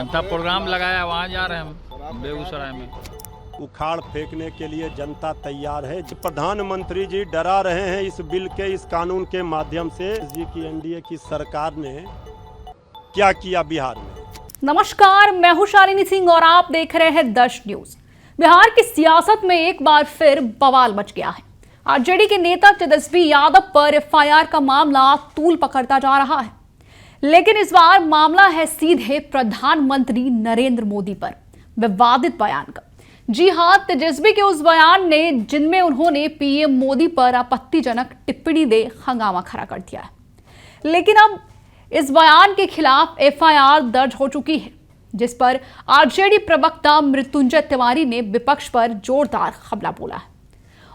जनता programme लगाया, वहाँ जा रहे हैं हम बेगूसराय में। उखाड़ फेंकने के लिए जनता तैयार है। प्रधानमंत्री जी डरा रहे हैं इस बिल के, इस कानून के माध्यम से जी की एनडीए की सरकार ने क्या किया बिहार में। नमस्कार, मैं हूं शालिनी सिंह और आप देख रहे हैं दश न्यूज। बिहार की सियासत में एक बार फिर बवाल मच गया है। आरजेडी के नेता तेजस्वी यादव पर एफआईआर का मामला तूल पकड़ता जा रहा है, लेकिन इस बार मामला है सीधे प्रधानमंत्री नरेंद्र मोदी पर विवादित बयान का। जी हां, तेजस्वी के उस बयान ने जिनमें उन्होंने पीएम मोदी पर आपत्तिजनक टिप्पणी दे हंगामा खड़ा कर दिया है। लेकिन अब इस बयान के खिलाफ एफआईआर दर्ज हो चुकी है, जिस पर आरजेडी प्रवक्ता मृत्युंजय तिवारी ने विपक्ष पर जोरदार हमला बोला है।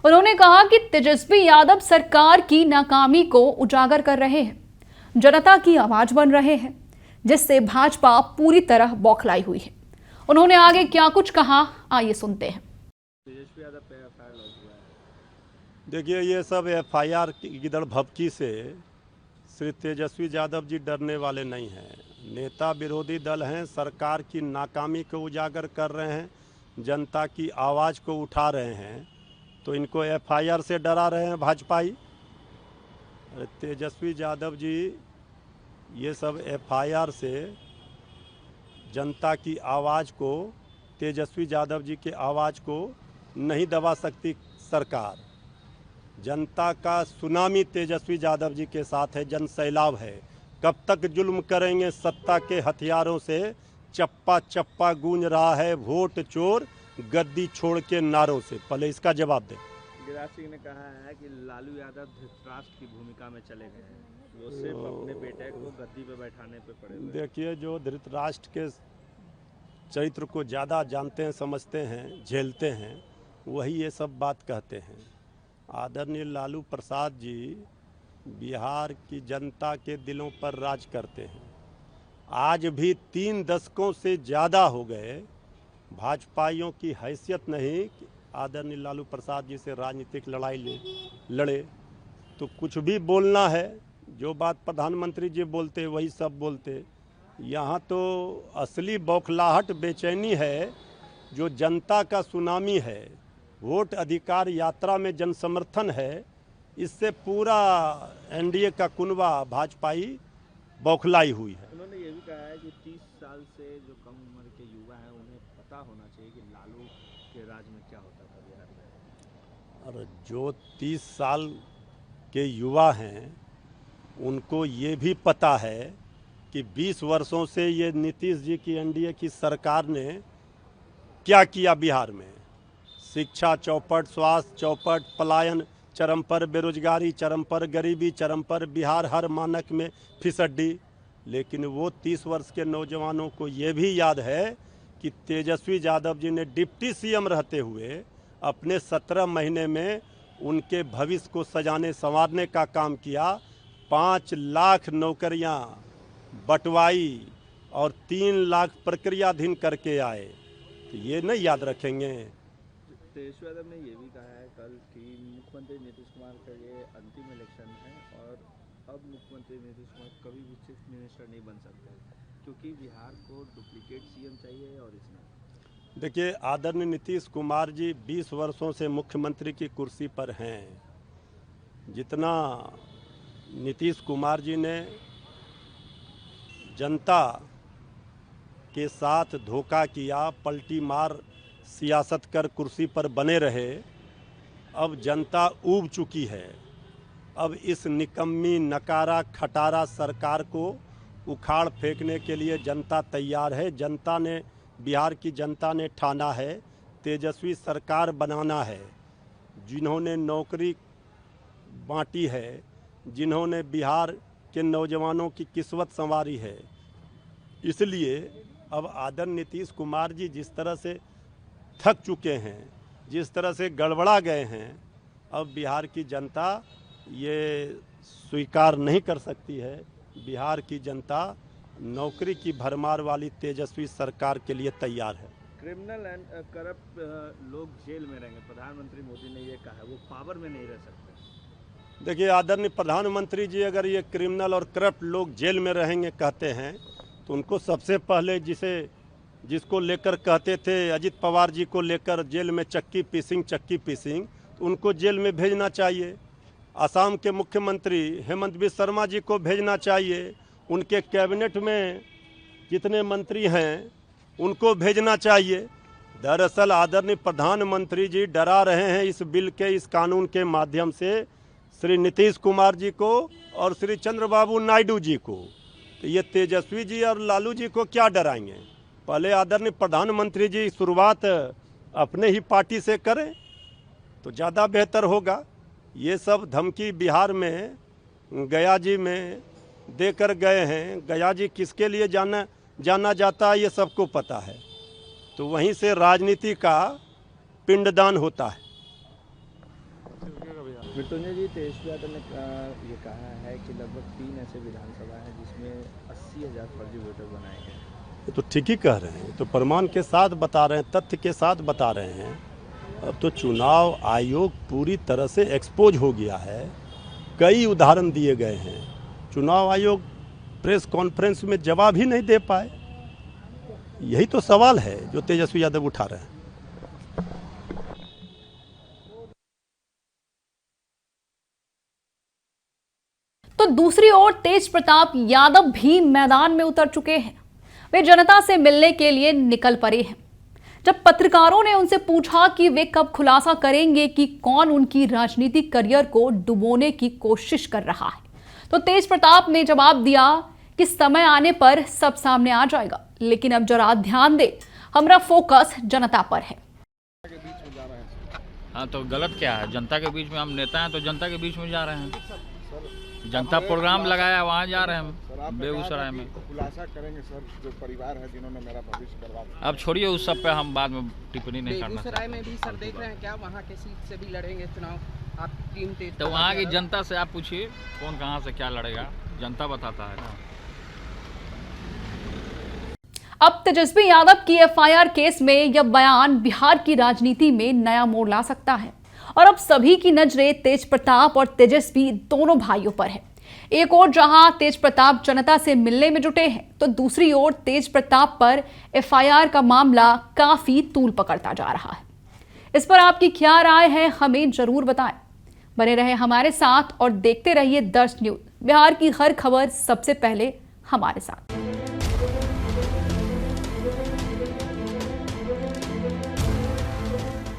उन्होंने कहा कि तेजस्वी यादव सरकार की नाकामी को उजागर कर रहे हैं, जनता की आवाज बन रहे हैं, जिससे भाजपा पूरी तरह बौखलाई हुई है। उन्होंने आगे क्या कुछ कहा, आइए सुनते हैं। तेजस्वी यादव पे एफआईआर लॉन्च हुआ है। देखिए, ये सब एफआईआर की गिदड़ भभकी से श्री तेजस्वी यादव जी डरने वाले नहीं हैं। नेता विरोधी दल हैं, सरकार की नाकामी को उजागर कर रहे हैं, जनता की आवाज़ को उठा रहे हैं, तो इनको एफआईआर से डरा रहे हैं भाजपाई। तेजस्वी यादव जी ये सब एफआईआर से जनता की आवाज़ को, तेजस्वी यादव जी के आवाज़ को नहीं दबा सकती सरकार। जनता का सुनामी तेजस्वी यादव जी के साथ है, जन सैलाब है। कब तक जुल्म करेंगे सत्ता के हथियारों से, चप्पा चप्पा गूंज रहा है वोट चोर गद्दी छोड़ के नारों से। पहले इसका जवाब दें। गिरिराज सिंह ने कहा है कि लालू यादव धृतराष्ट्र की भूमिका में चले गए हैं, वो सिर्फ अपने बेटे को गद्दी पे बैठाने पे पड़े हुए। देखिए, जो धृतराष्ट्र के चरित्र को ज़्यादा जानते हैं, समझते हैं, झेलते हैं, वही ये सब बात कहते हैं। आदरणीय लालू प्रसाद जी बिहार की जनता के दिलों पर राज करते हैं। आज भी 3 दशकों से ज़्यादा हो गए, भाजपाइयों की हैसियत नहीं कि आदरणीय लालू प्रसाद जी से राजनीतिक लड़ाई लड़े। तो कुछ भी बोलना है, जो बात प्रधानमंत्री जी बोलते वही सब बोलते। यहाँ तो असली बौखलाहट बेचैनी है, जो जनता का सुनामी है, वोट अधिकार यात्रा में जन समर्थन है, इससे पूरा एनडीए का कुनबा भाजपाई बौखलाई हुई है। उन्होंने ये भी कहा है कि 30 साल से जो कम उम्र के युवा हैं, उन्हें पता होना चाहिए कि लालू के राज में क्या होता था बिहार में। और जो 30 साल के युवा हैं, उनको ये भी पता है कि 20 वर्षों से ये नीतीश जी की एनडीए की सरकार ने क्या किया बिहार में। शिक्षा चौपट, स्वास्थ्य चौपट, पलायन चरम पर, बेरोजगारी चरम पर, गरीबी चरम पर, बिहार हर मानक में फिसड्डी। लेकिन वो 30 वर्ष के नौजवानों को ये भी याद है कि तेजस्वी यादव जी ने डिप्टी सीएम रहते हुए अपने 17 महीने में उनके भविष्य को सजाने संवारने का काम किया। 5 लाख नौकरियां बंटवाई और 3 लाख प्रक्रियाधीन करके आए। तो ये नहीं याद रखेंगे। तेजस्वी यादव ने ये भी कहा है कल कि मुख्यमंत्री नीतीश कुमार का ये अंतिम इलेक्शन है और अब मुख्यमंत्री नीतीश कुमार कभी भी चीफ मिनिस्टर नहीं बन सकते, क्योंकि बिहार को डुप्लीकेट सीएम चाहिए। और इसमें देखिए, आदरणीय नीतीश कुमार जी 20 वर्षों से मुख्यमंत्री की कुर्सी पर हैं। जितना नीतीश कुमार जी ने जनता के साथ धोखा किया, पलटी मार सियासत कर कुर्सी पर बने रहे, अब जनता ऊब चुकी है। अब इस निकम्मी नकारा खटारा सरकार को उखाड़ फेंकने के लिए जनता तैयार है। जनता ने, बिहार की जनता ने ठाना है तेजस्वी सरकार बनाना है। जिन्होंने नौकरी बांटी है, जिन्होंने बिहार के नौजवानों की किस्मत संवारी है, इसलिए अब आदरणीय नीतीश कुमार जी जिस तरह से थक चुके हैं, जिस तरह से गड़बड़ा गए हैं, अब बिहार की जनता ये स्वीकार नहीं कर सकती है। बिहार की जनता नौकरी की भरमार वाली तेजस्वी सरकार के लिए तैयार है। क्रिमिनल एंड करप्ट लोग जेल में रहेंगे, प्रधानमंत्री मोदी ने ये कहा है, वो पावर में नहीं रह सकते। देखिए, आदरणीय प्रधानमंत्री जी अगर ये क्रिमिनल और करप्ट लोग जेल में रहेंगे कहते हैं, तो उनको सबसे पहले जिसे जिसको लेकर कहते थे अजित पवार जी को लेकर जेल में चक्की पीसिंग, तो उनको जेल में भेजना चाहिए। असम के मुख्यमंत्री हेमंत बिस्वा शर्मा जी को भेजना चाहिए। उनके कैबिनेट में जितने मंत्री हैं उनको भेजना चाहिए। दरअसल आदरणीय प्रधानमंत्री जी डरा रहे हैं इस बिल के, इस कानून के माध्यम से श्री नीतीश कुमार जी को और श्री चंद्रबाबू नायडू जी को। तो ये तेजस्वी जी और लालू जी को क्या डराएंगे? पहले आदरणीय प्रधानमंत्री जी शुरुआत अपने ही पार्टी से करें तो ज़्यादा बेहतर होगा। ये सब धमकी बिहार में गया जी में देकर गए हैं। गया जी किसके लिए जाना जाता है ये सबको पता है। तो वहीं से राजनीति का पिंडदान होता है। मृत्युंजय जी, तेजस्वी यादव ने ये कहा है कि लगभग 3 ऐसे विधानसभा हैं जिसमें 80,000 फर्जी वोटर बनाए गए। ये तो ठीक ही कह रहे हैं, तो प्रमाण के साथ बता रहे हैं, तथ्य के साथ बता रहे हैं। अब तो चुनाव आयोग पूरी तरह से एक्सपोज हो गया है। कई उदाहरण दिए गए हैं। चुनाव आयोग प्रेस कॉन्फ्रेंस में जवाब ही नहीं दे पाए। यही तो सवाल है जो तेजस्वी यादव उठा रहे हैं। तो दूसरी ओर तेज प्रताप यादव भी मैदान में उतर चुके हैं। वे जनता से मिलने के लिए निकल पड़े हैं। जब पत्रकारों ने उनसे पूछा कि वे कब खुलासा करेंगे कि कौन उनकी राजनीतिक करियर को डुबोने की कोशिश कर रहा है, तो तेज प्रताप ने जवाब दिया कि समय आने पर सब सामने आ जाएगा, लेकिन अब जरा ध्यान दे, हमारा फोकस जनता पर है। हाँ तो गलत क्या है? जनता के बीच में हम नेता हैं तो जनता के बीच में जा रहे हैं। जनता प्रोग्राम लगाया, वहाँ जा रहे हैं हम बेगूसराय में। खुलासा करेंगे सर, जो परिवार है जिन्होंने मेरा भविष्य बर्बाद किया। अब छोड़िए उस सब पे, हम बाद में टिप्पणी नहीं करना। बेगूसराय में भी सर देख रहे हैं क्या वहाँ के सीट से भी लड़ेंगे चुनाव? आप टीम तेज तो वहाँ की जनता से आप पूछिए कौन कहाँ से क्या लड़ेगा, जनता बताता है ना। अब तेजस्वी यादव की एफआईआर केस में यह बयान बिहार की राजनीति में नया मोड़ ला सकता है और अब सभी की नजरें तेज प्रताप और तेजस्वी दोनों भाइयों पर है। एक ओर जहां तेज प्रताप जनता से मिलने में जुटे हैं, तो दूसरी ओर तेज प्रताप पर एफआईआर का मामला काफी तूल पकड़ता जा रहा है। इस पर आपकी क्या राय है, हमें जरूर बताएं। बने रहे हमारे साथ और देखते रहिए दर्श न्यूज। बिहार की हर खबर सबसे पहले हमारे साथ।